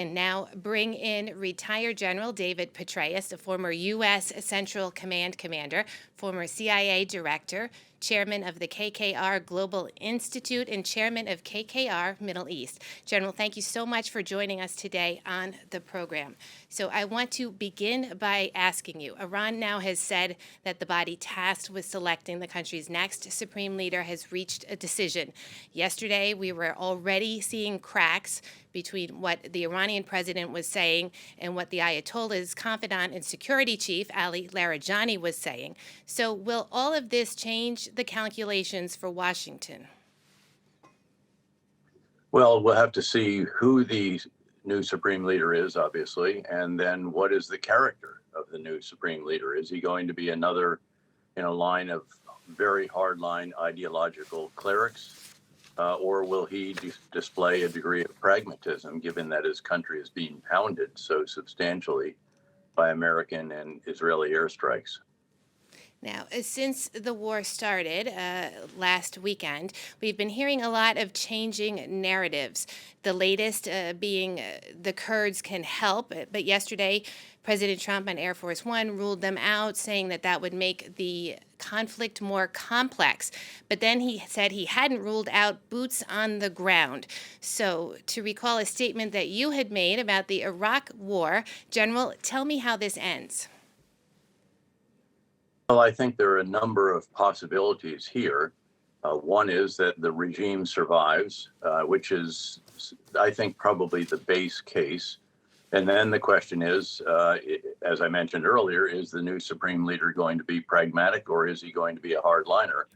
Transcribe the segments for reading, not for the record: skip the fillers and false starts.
And now bring in retired General David Petraeus, a former US Central Command Commander, former CIA Director, Chairman of the KKR Global Institute, and Chairman of KKR Middle East. General, thank you so much for joining us today on the program. So I want to begin by asking you, Iran now has said that the body tasked with selecting the country's next supreme leader has reached a decision. Yesterday, we were already seeing cracks between what the Iranian president was saying and what the Ayatollah's confidant and security chief, Ali Larijani, was saying. So will all of this change the calculations for Washington? Well, we'll have to see who the new supreme leader is, obviously, and then what is the character of the new supreme leader? Is he going to be another in a line of very hardline ideological clerics? Or will he display a degree of pragmatism, given that his country is being pounded so substantially by American and Israeli airstrikes? Now, since the war started last weekend, we've been hearing a lot of changing narratives. The latest being the Kurds can help, but yesterday, President Trump on Air Force One ruled them out, saying that that would make the conflict more complex. But then he said he hadn't ruled out boots on the ground. So, to recall a statement that you had made about the Iraq War, General, tell me how this ends. Well, I think there are a number of possibilities here. One is that the regime survives, which is, I think, probably the base case. And then the question is, as I mentioned earlier, is the new supreme leader going to be pragmatic, or is he going to be a hardliner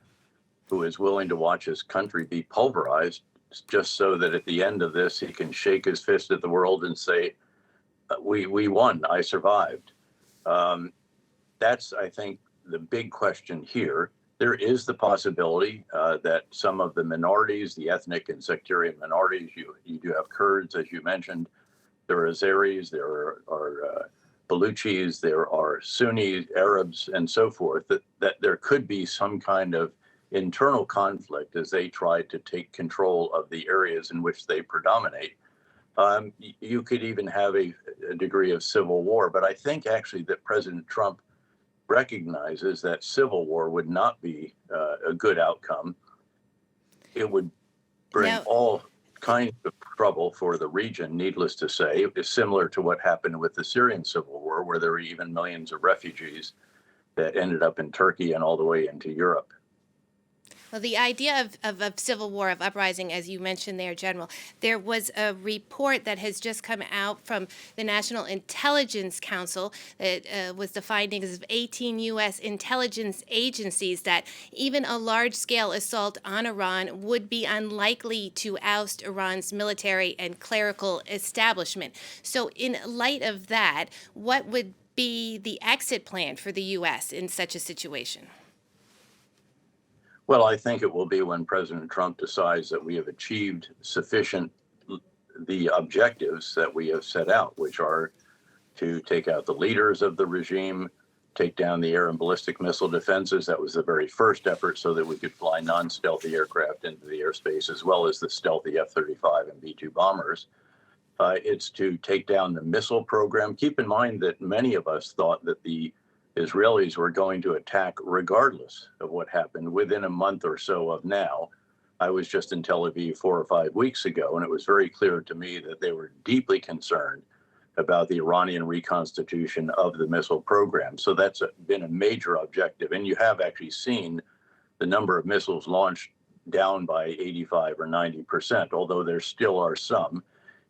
who is willing to watch his country be pulverized just so that at the end of this he can shake his fist at the world and say, we won, I survived. That's, I think, the big question here. There is the possibility that some of the minorities, the ethnic and sectarian minorities, you do have Kurds, as you mentioned, there are Azeris, there are Baluchis, there are Sunni Arabs, and so forth, that there could be some kind of internal conflict as they try to take control of the areas in which they predominate. You could even have a degree of civil war, but I think actually that President Trump recognizes that civil war would not be a good outcome. It would bring all kinds of trouble for the region, needless to say. It's similar to what happened with the Syrian civil war, where there were even millions of refugees that ended up in Turkey and all the way into Europe. Well, the idea of civil war, of uprising, as you mentioned there, General, there was a report that has just come out from the National Intelligence Council that was the findings of 18 U.S. intelligence agencies that even a large-scale assault on Iran would be unlikely to oust Iran's military and clerical establishment. So in light of that, what would be the exit plan for the U.S. in such a situation? Well, I think it will be when President Trump decides that we have achieved sufficient the objectives that we have set out, which are to take out the leaders of the regime, take down the air and ballistic missile defenses. That was the very first effort so that we could fly non-stealthy aircraft into the airspace, as well as the stealthy F-35 and B-2 bombers. It's to take down the missile program. Keep in mind that many of us thought that the Israelis were going to attack regardless of what happened within a month or so of now. I was just in Tel Aviv 4 or 5 weeks ago, and it was very clear to me that they were deeply concerned about the Iranian reconstitution of the missile program. So that's been a major objective. And you have actually seen the number of missiles launched down by 85 or 90%, although there still are some.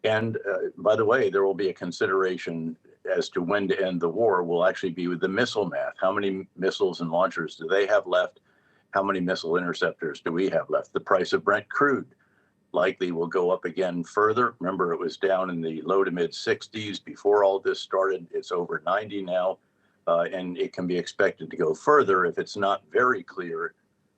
And by the way, there will be a consideration as to when to end the war will actually be with the missile math. How many missiles and launchers do they have left? How many missile interceptors do we have left? The price of Brent crude likely will go up again further. Remember, it was down in the low to mid 60s before all this started. It's over 90 now, and it can be expected to go further if it's not very clear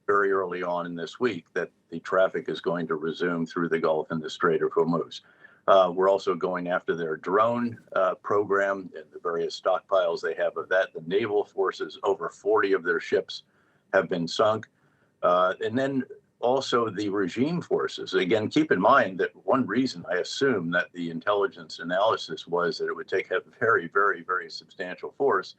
very early on in this week that the traffic is going to resume through the Gulf and the Strait of Hormuz. We're also going after their drone program and the various stockpiles they have of that. The naval forces, over 40 of their ships have been sunk. And then also the regime forces. Again, keep in mind that one reason I assume that the intelligence analysis was that it would take a very, very, very substantial force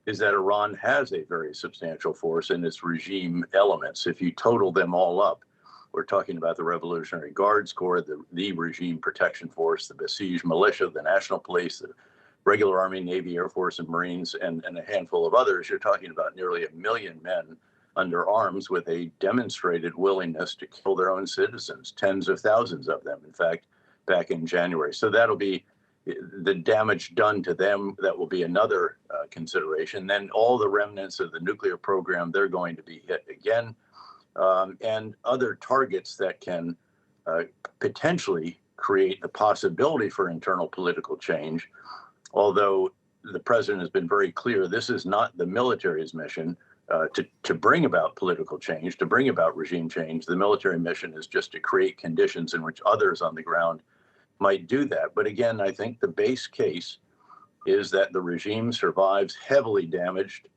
is that Iran has a very substantial force in its regime elements. If you total them all up, we're talking about the Revolutionary Guards Corps, the Regime Protection Force, the Besieged Militia, the National Police, the regular Army, Navy, Air Force, and Marines, and a handful of others. You're talking about nearly 1 million men under arms with a demonstrated willingness to kill their own citizens, tens of thousands of them, in fact, back in January. So that'll be the damage done to them. That will be another consideration. Then all the remnants of the nuclear program, they're going to be hit again. And other targets that can potentially create the possibility for internal political change. Although the president has been very clear, this is not the military's mission to bring about political change, to bring about regime change. The military mission is just to create conditions in which others on the ground might do that. But again, I think the base case is that the regime survives heavily damaged,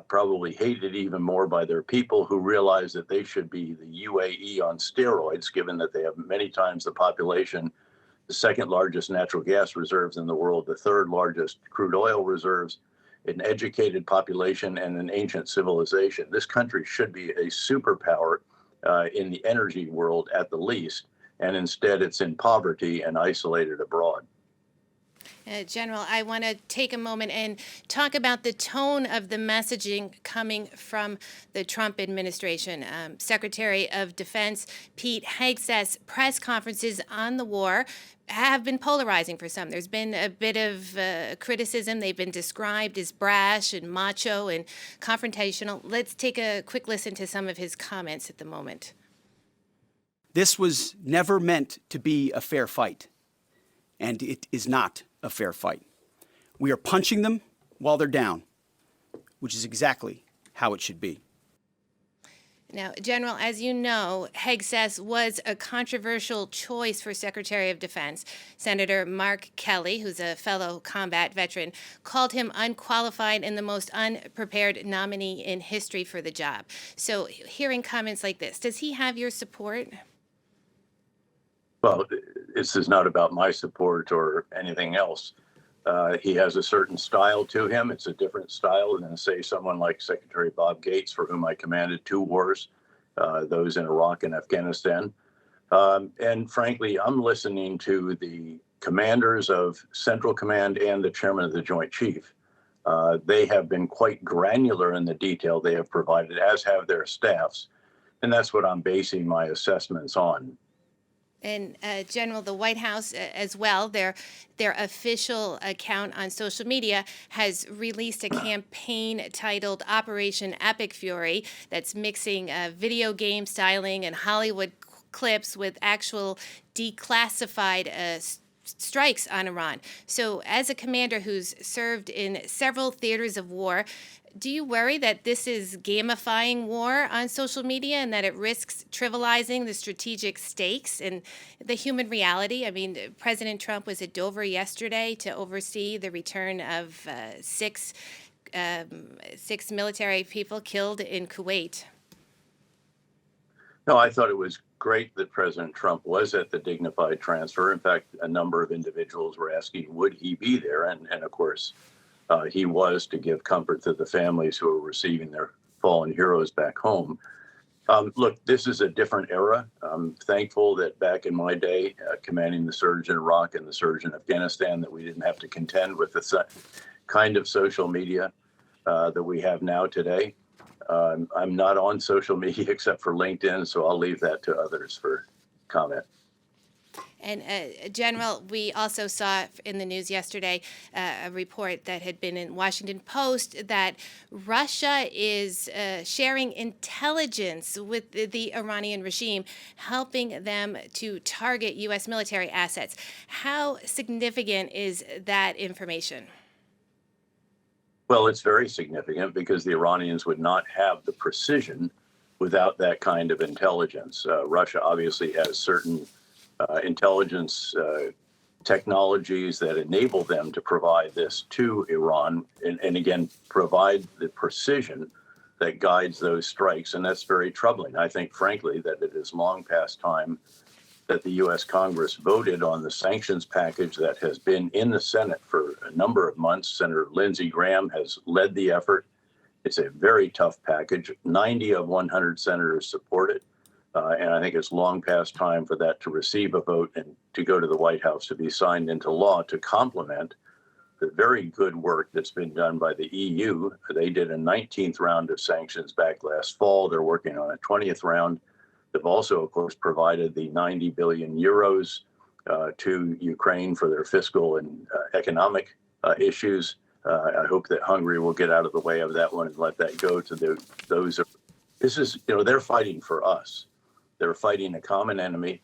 probably hated even more by their people, who realize that they should be the UAE on steroids, given that they have many times the population, the second largest natural gas reserves in the world, the third largest crude oil reserves, an educated population, and an ancient civilization. This country should be a superpower in the energy world at the least, and instead it's in poverty and isolated abroad. General, I want to take a moment and talk about the tone of the messaging coming from the Trump administration. Secretary of Defense Pete Hegseth's press conferences on the war have been polarizing for some. There's been a bit of criticism. They've been described as brash and macho and confrontational. Let's take a quick listen to some of his comments at the moment. This was never meant to be a fair fight, and it is not a fair fight. We are punching them while they're down, which is exactly how it should be. Now, General, as you know, Hegseth was a controversial choice for Secretary of Defense. Senator Mark Kelly, who's a fellow combat veteran, called him unqualified and the most unprepared nominee in history for the job. So hearing comments like this, does he have your support? Well, this is not about my support or anything else. He has a certain style to him. It's a different style than, say, someone like Secretary Bob Gates, for whom I commanded 2 wars, those in Iraq and Afghanistan. And frankly, I'm listening to the commanders of Central Command and the chairman of the Joint Chief. They have been quite granular in the detail they have provided, as have their staffs. And that's what I'm basing my assessments on. And General, the White House as well, their official account on social media has released a campaign titled Operation Epic Fury that's mixing video game styling and Hollywood clips with actual declassified strikes on Iran. So as a commander who's served in several theaters of war, do you worry that this is gamifying war on social media and that it risks trivializing the strategic stakes and the human reality? I mean, President Trump was at Dover yesterday to oversee the return of six military people killed in Kuwait. No, I thought it was great that President Trump was at the dignified transfer. In fact, a number of individuals were asking, would he be there? And of course, he was, to give comfort to the families who are receiving their fallen heroes back home. Look, this is a different era. I'm thankful that back in my day, commanding the surge in Iraq and the surge in Afghanistan, that we didn't have to contend with the kind of social media that we have now today. I'm not on social media except for LinkedIn, so I'll leave that to others for comment. And General, we also saw in the news yesterday a report that had been in Washington Post that Russia is sharing intelligence with the Iranian regime, helping them to target U.S. military assets. How significant is that information? Well, it's very significant because the Iranians would not have the precision without that kind of intelligence. Russia obviously has certain intelligence technologies that enable them to provide this to Iran and again, provide the precision that guides those strikes, and that's very troubling. I think, frankly, that it is long past time that the U.S. Congress voted on the sanctions package that has been in the Senate for a number of months. Senator Lindsey Graham has led the effort. It's a very tough package. 90 of 100 senators support it. And I think it's long past time for that to receive a vote and to go to the White House to be signed into law to complement the very good work that's been done by the EU. They did a 19th round of sanctions back last fall. They're working on a 20th round. They've also, of course, provided the 90 billion euros to Ukraine for their fiscal and economic issues. I hope that Hungary will get out of the way of that one and let that go to those. This is, they're fighting for us. They're fighting a common enemy.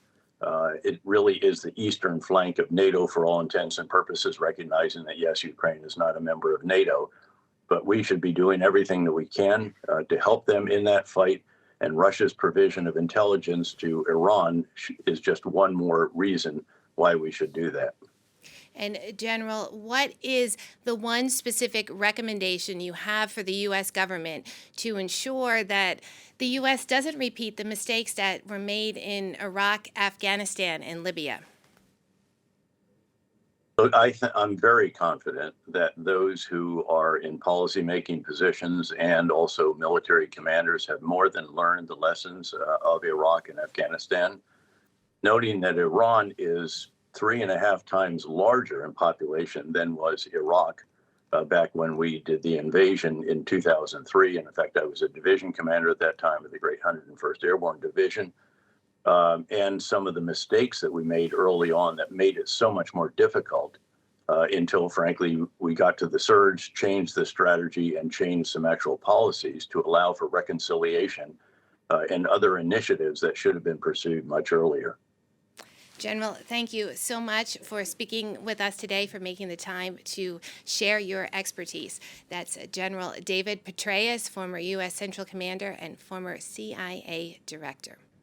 It really is the eastern flank of NATO for all intents and purposes, recognizing that, yes, Ukraine is not a member of NATO, but we should be doing everything that we can to help them in that fight. And Russia's provision of intelligence to Iran is just one more reason why we should do that. And General, what is the one specific recommendation you have for the U.S. government to ensure that the U.S. doesn't repeat the mistakes that were made in Iraq, Afghanistan, and Libya? I'm very confident that those who are in policymaking positions and also military commanders have more than learned the lessons of Iraq and Afghanistan, noting that Iran is 3.5 times larger in population than was Iraq back when we did the invasion in 2003. And in fact, I was a division commander at that time of the Great 101st Airborne Division. And some of the mistakes that we made early on that made it so much more difficult until, frankly, we got to the surge, changed the strategy, and changed some actual policies to allow for reconciliation and other initiatives that should have been pursued much earlier. General, thank you so much for speaking with us today, for making the time to share your expertise. That's General David Petraeus, former U.S. Central Commander and former CIA Director.